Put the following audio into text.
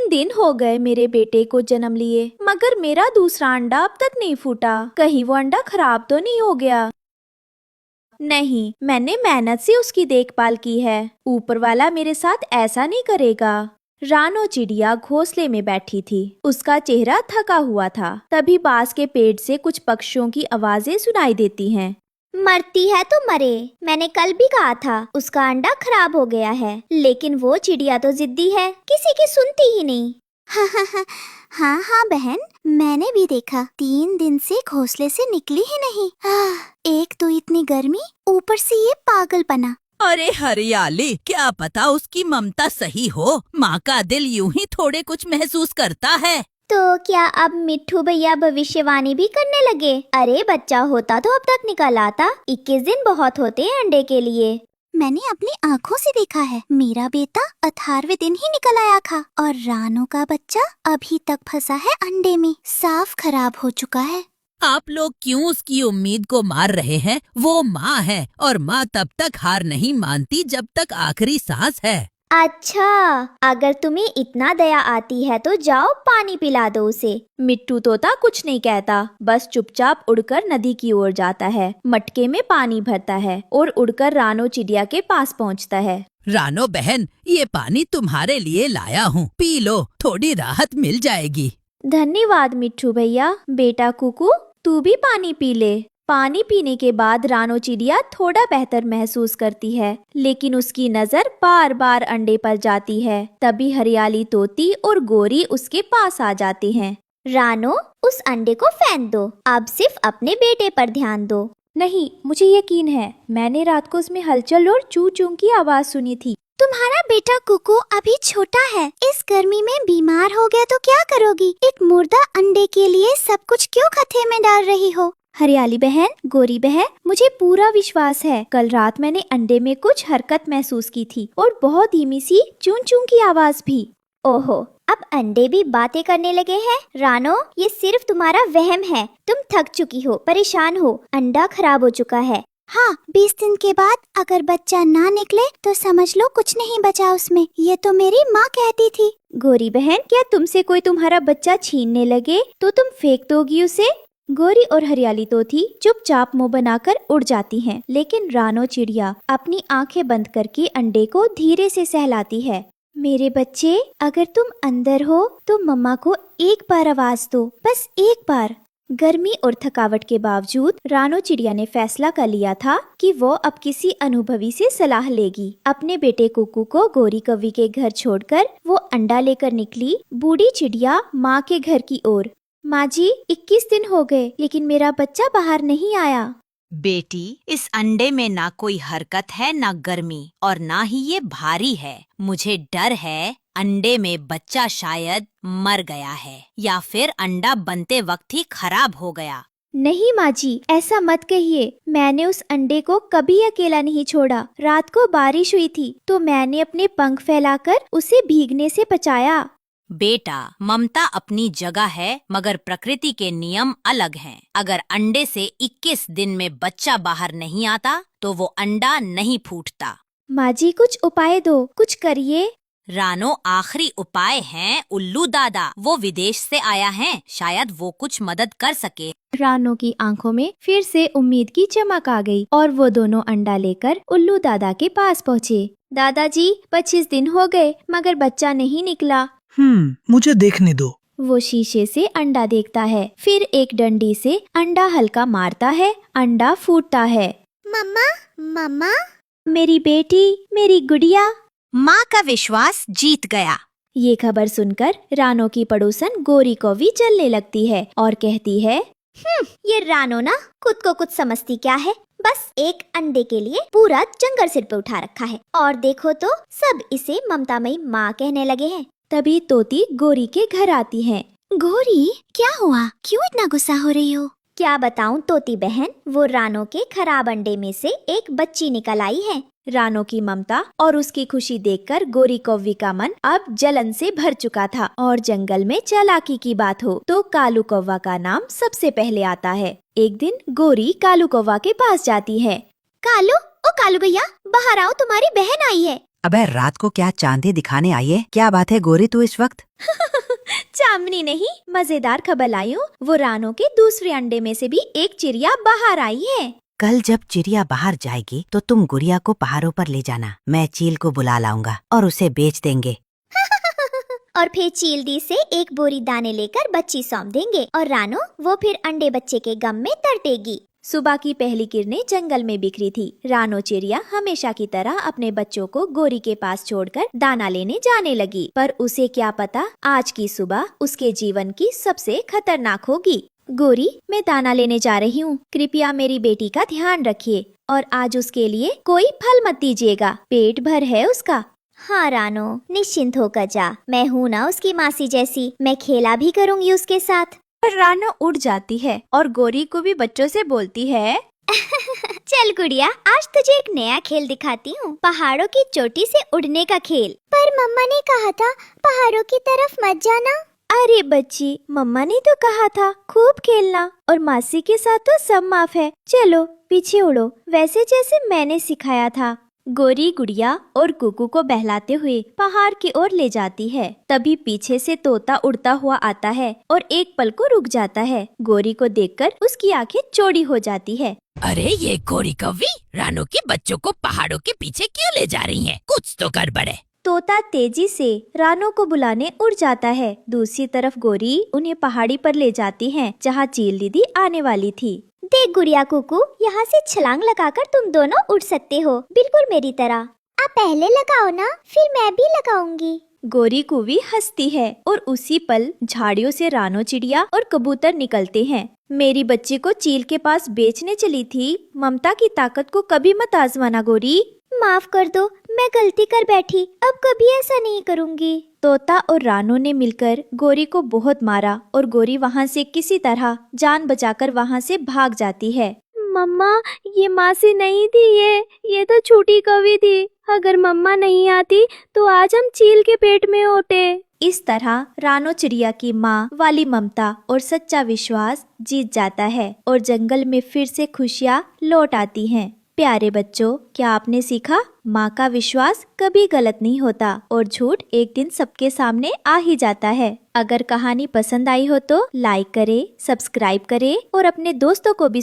3 दिन हो गए मेरे बेटे को जन्म लिए, मगर मेरा दूसरा अंडा अब तक नहीं फूटा। कहीं वो अंडा खराब तो नहीं हो गया? नहीं, मैंने मेहनत से उसकी देखभाल की है। ऊपर वाला मेरे साथ ऐसा नहीं करेगा। रानो चिड़िया घोंसले में बैठी थी। उसका चेहरा थका हुआ था। तभी बांस के पेड़ से कुछ पक्षियों की आवाजें सुनाई देती हैं। मरती है तो मरे, मैंने कल भी कहा था उसका अंडा खराब हो गया है, लेकिन वो चिड़िया तो जिद्दी है, किसी की सुनती ही नहीं। हाँ हाँ बहन, मैंने भी देखा, 3 दिन से घोंसले से निकली ही नहीं। एक तो इतनी गर्मी, ऊपर से ये पागलपना। अरे हरियाली, क्या पता उसकी ममता सही हो। माँ का दिल यूं ही थोड़े कुछ महसूस करता है। तो क्या अब मिट्ठू भैया भविष्यवाणी भी करने लगे? अरे बच्चा होता तो अब तक निकल आता। 21 दिन बहुत होते हैं अंडे के लिए। मैंने अपनी आँखों से देखा है, मेरा बेटा 18वें दिन ही निकल आया था, और रानो का बच्चा अभी तक फंसा है अंडे में, साफ खराब हो चुका है। आप लोग क्यों उसकी उम्मीद को मार रहे हैं? वो माँ है और माँ तब तक हार नहीं मानती जब तक आखिरी सांस है। अच्छा, अगर तुम्हें इतना दया आती है तो जाओ पानी पिला दो उसे। मिट्टू तोता कुछ नहीं कहता, बस चुपचाप उड़कर नदी की ओर जाता है, मटके में पानी भरता है और उड़कर रानो चिड़िया के पास पहुंचता है। रानो बहन, ये पानी तुम्हारे लिए लाया हूँ, पी लो, थोड़ी राहत मिल जाएगी। धन्यवाद मिट्ठू भैया। बेटा कुकू, तू भी पानी पी ले। पानी पीने के बाद रानो चिड़िया थोड़ा बेहतर महसूस करती है, लेकिन उसकी नजर बार बार अंडे पर जाती है। तभी हरियाली तोती और गोरी उसके पास आ जाती हैं। रानो, उस अंडे को फेंक दो, अब सिर्फ अपने बेटे पर ध्यान दो। नहीं, मुझे यकीन है, मैंने रात को उसमें हलचल और चू चू की आवाज सुनी थी। तुम्हारा बेटा कुकू अभी छोटा है, इस गर्मी में बीमार हो गया तो क्या करोगी? एक मुर्दा अंडे के लिए सब कुछ क्यों खतरे में डाल रही हो? हरियाली बहन, गोरी बहन, मुझे पूरा विश्वास है, कल रात मैंने अंडे में कुछ हरकत महसूस की थी और बहुत धीमी सी चूं चूं की आवाज भी। ओहो, अब अंडे भी बातें करने लगे हैं। रानो, ये सिर्फ तुम्हारा वहम है, तुम थक चुकी हो, परेशान हो, अंडा खराब हो चुका है। हाँ, 20 दिन के बाद अगर बच्चा ना निकले तो समझ लो कुछ नहीं बचा उसमें, ये तो मेरी माँ कहती थी। गोरी बहन, क्या तुमसे कोई तुम्हारा बच्चा छीनने लगे तो तुम फेंक दोगी उसे? गोरी और हरियाली तोती चुपचाप मुंह बनाकर उड़ जाती हैं, लेकिन रानो चिड़िया अपनी आंखें बंद करके अंडे को धीरे से सहलाती है। मेरे बच्चे, अगर तुम अंदर हो तो मम्मा को एक बार आवाज दो, बस एक बार। गर्मी और थकावट के बावजूद रानो चिड़िया ने फैसला कर लिया था कि वो अब किसी अनुभवी से सलाह लेगी। अपने बेटे कुकू को गोरी कौवी के घर छोड़कर वो अंडा लेकर निकली बूढ़ी चिड़िया माँ के घर की ओर। माँ जी, 21 दिन हो गए, लेकिन मेरा बच्चा बाहर नहीं आया। बेटी, इस अंडे में ना कोई हरकत है, ना गर्मी, और ना ही ये भारी है। मुझे डर है अंडे में बच्चा शायद मर गया है, या फिर अंडा बनते वक्त ही खराब हो गया। नहीं माँ जी, ऐसा मत कहिए। मैंने उस अंडे को कभी अकेला नहीं छोड़ा। रात को बारिश हुई थी तो मैंने अपने पंख फैलाकर उसे भीगने से बचाया। बेटा, ममता अपनी जगह है, मगर प्रकृति के नियम अलग हैं। अगर अंडे से 21 दिन में बच्चा बाहर नहीं आता तो वो अंडा नहीं फूटता। माँ जी, कुछ उपाय दो, कुछ करिए। रानो, आखिरी उपाय है उल्लू दादा, वो विदेश से आया है, शायद वो कुछ मदद कर सके। रानो की आंखों में फिर से उम्मीद की चमक आ गई और वो दोनों अंडा लेकर उल्लू दादा के पास पहुँचे। दादाजी, 25 दिन हो गए मगर बच्चा नहीं निकला। मुझे देखने दो। वो शीशे से अंडा देखता है, फिर एक डंडी से अंडा हल्का मारता है, अंडा फूटता है। मम्मा, मम्मा, मेरी बेटी, मेरी गुड़िया। माँ का विश्वास जीत गया। ये खबर सुनकर रानो की पड़ोसन गोरी कौवी चलने लगती है और कहती है, ये रानो ना खुद को कुछ समझती क्या है, बस एक अंडे के लिए पूरा जंगल सिर पे उठा रखा है, और देखो तो सब इसे ममतामयी माँ कहने लगे हैं। तभी तोती गोरी के घर आती है। गोरी, क्या हुआ, क्यों इतना गुस्सा हो रही हो? क्या बताऊं तोती बहन, वो रानो के खराब अंडे में से एक बच्ची निकल आई है। रानो की ममता और उसकी खुशी देखकर गोरी कौवी का मन अब जलन से भर चुका था, और जंगल में चालाकी की बात हो तो कालू कौवा का नाम सबसे पहले आता है। एक दिन गोरी कालू कौवा के पास जाती है। कालू, ओ कालू भैया, बाहर आओ, तुम्हारी बहन आई है। अबे रात को क्या चांदी दिखाने आई है? क्या बात है गोरी तू इस वक्त? चांदनी नहीं, मजेदार खबर लाई हूँ। वो रानो के दूसरे अंडे में से भी एक चिड़िया बाहर आई है। कल जब चिड़िया बाहर जाएगी तो तुम गुड़िया को पहाड़ों पर ले जाना। मैं चील को बुला लाऊंगा और उसे बेच देंगे। और फिर चीलडी से एक बोरी दाने लेकर बच्ची सौंप देंगे और रानो वो फिर अंडे बच्चे के गम में तड़पेगी। सुबह की पहली किरणें जंगल में बिखरी थी। रानो चिड़िया हमेशा की तरह अपने बच्चों को गोरी के पास छोड़कर दाना लेने जाने लगी, पर उसे क्या पता आज की सुबह उसके जीवन की सबसे खतरनाक होगी। गोरी, मैं दाना लेने जा रही हूँ, कृपया मेरी बेटी का ध्यान रखिए और आज उसके लिए कोई फल मत दीजिएगा, पेट भर है उसका। हाँ रानो, निश्चिंत होकर जा, मैं हूँ ना उसकी मासी जैसी, मैं खेला भी करूँगी उसके साथ। पर रानो उड़ जाती है और गोरी को भी बच्चों से बोलती है, चल गुड़िया, आज तुझे एक नया खेल दिखाती हूँ, पहाड़ों की चोटी से उड़ने का खेल। पर मम्मा ने कहा था पहाड़ों की तरफ मत जाना। अरे बच्ची, मम्मा ने तो कहा था खूब खेलना और मासी के साथ तो सब माफ है, चलो पीछे उड़ो, वैसे जैसे मैंने सिखाया था। गोरी गुड़िया और कुकू को बहलाते हुए पहाड़ की ओर ले जाती है। तभी पीछे से तोता उड़ता हुआ आता है और एक पल को रुक जाता है। गोरी को देखकर उसकी आंखें चौड़ी हो जाती है। अरे ये गोरी कौवी रानो के बच्चों को पहाड़ों के पीछे क्यों ले जा रही है? कुछ तो गड़बड़ है। तोता तेजी से रानो को बुलाने उड़ जाता है। दूसरी तरफ गोरी उन्हें पहाड़ी पर ले जाती है जहाँ चील दीदी आने वाली थी। देख गुड़िया कुकू, यहाँ से छलांग लगाकर तुम दोनों उड़ सकते हो, बिल्कुल मेरी तरह। आप पहले लगाओ ना, फिर मैं भी लगाऊंगी। गोरी कुवी हंसती है और उसी पल झाड़ियों से रानो चिड़िया और कबूतर निकलते हैं। मेरी बच्ची को चील के पास बेचने चली थी, ममता की ताकत को कभी मत आजमाना गोरी। माफ कर दो, मैं गलती कर बैठी, अब कभी ऐसा नहीं करूँगी। तोता और रानो ने मिलकर गोरी को बहुत मारा और गोरी वहाँ से किसी तरह जान बचाकर वहाँ से भाग जाती है। मम्मा, ये मासी नहीं थी, ये तो छोटी कवि थी। अगर मम्मा नहीं आती तो आज हम चील के पेट में होते। इस तरह रानो चिड़िया की माँ वाली ममता और सच्चा विश्वास जीत जाता है और जंगल में फिर से खुशियाँ लौट आती हैं। प्यारे बच्चों, क्या आपने सीखा? माँ का विश्वास कभी गलत नहीं होता और झूठ एक दिन सबके सामने आ ही जाता है। अगर कहानी पसंद आई हो तो लाइक करें, सब्सक्राइब करें और अपने दोस्तों को भी